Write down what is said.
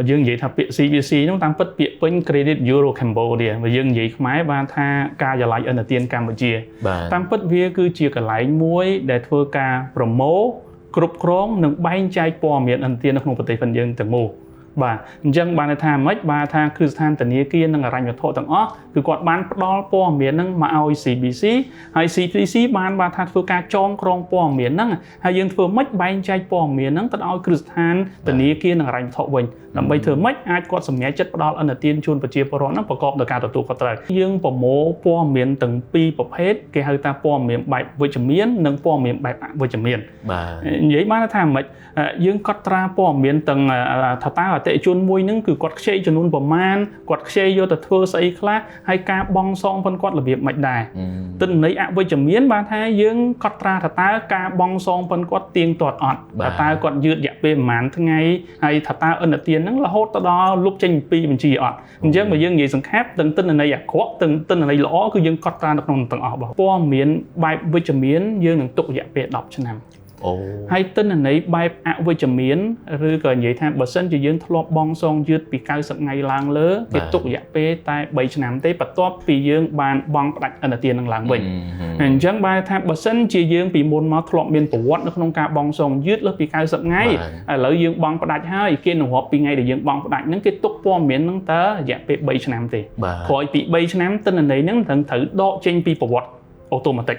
យើងនិយាយថាពាក្យ CBC នោះតាមពិតពាក្យពេញ Credit Bureau Cambodia បើយើងនិយាយខ្មែរបានថាការិយាល័យឥណទានកម្ពុជាតាមពិតវាគឺជាកន្លែងមួយដែលធ្វើការប្រមូលគ្រប់គ្រងនិងបែងចែកព័ត៌មានឥណទាននៅក្នុងប្រទេសយើងទាំងមូលបាទអញ្ចឹងបានថាម៉េចបាទថាគ្រឹះស្ថានធនាគារនិងហិរញ្ញវត្ថុទាំងអស់គឺគាត់បានផ្ដល់ព័ត៌មានហ្នឹងមកឲ្យ CBC ហើយ CBC បានថាធ្វើការចងក្រងព័ត៌មានហ្នឹងហើយយើងធ្វើម៉េចបែងចែកព័ត៌មានហ្នឹងទៅឲ្យគ្រឹះស្ថានធនាគារនិងហិរញ្ញវត្ថុវិញដើម្បីធ្វើម៉េចអាចគាត់សម្រេចចិត្តផ្ដល់ឥណទានជូនប្រជាពលរដ្ឋហ្នឹងប្រកបដោយការទទួលខុសត្រូវយើងប្រមូលព័ត៌មានទាំងពីរប្រភេទគេហៅថាព័ត៌មានបែបវិជ្ជមាននិងព័ត៌មានបែបអវិជ្ជមានបាទនិយាយបានថាម៉េចយើងកត់ត្រាព័ត៌មានទាំងថាតើអតិថិជនមួយហ្នឹងគឺគាត់ខ្ចីចំនួនប្រមាណគាត់ខ្ចីយកទៅធ្វើស្អីខ្លះហើយការបង់សងប៉ុនគាត់របៀបមិនដែរទិន្នន័យអវិជ្ជមានបានថាយើងកត់ត្រាថាតើការបង់សងប៉ុនគាត់ទៀងទាត់អត់តើគាត់យឺតរយៈពេលប្រហែលថ្ងៃហើយថាតើឥណទានហ្នឹងរហូតទៅដល់លុបចេញពីបញ្ជីអត់អញ្ចឹងបើយើងនិយាយសង្ខេបទាំងទិន្នន័យអាក្រក់ទាំងទិន្នន័យល្អគឺយើងកត់ត្រានៅក្នុងទាំងអស់ព័ត៌មានបែបវិជ្ជមានយើងនឹងទុករយៈពេល10ឆ្នាំហើយទិន្នន័យបែបអវិជ្ជមានឬក៏និយាយថាបើសិនជាយើងធ្លាប់បង់សងយឺតពី90ថ្ងៃឡើងលើគេទុករយៈពេលតែ3ឆ្នាំទេបន្ទាប់ពីយើងបានបង់ផ្ដាច់ឥណទាននឹងឡើងវិញអញ្ចឹងបានថាបើសិនជាយើងពីមុនមកធ្លាប់មានប្រវត្តិនៅក្នុងការបង់សងយឺតលើសពី90ថ្ងៃឥឡូវយើងបង់ផ្ដាច់ហើយគេនឹងរាប់ពីថ្ងៃដែលយើងបង់ផ្ដាច់ហ្នឹងគេទុកព័ត៌មានហ្នឹងតើរយៈពេល3ឆ្នាំទេក្រោយពី3ឆ្នាំទិន្នន័យហ្នឹងត្រូវដកចេញពីប្រវត្តិអូតូម៉ាទិក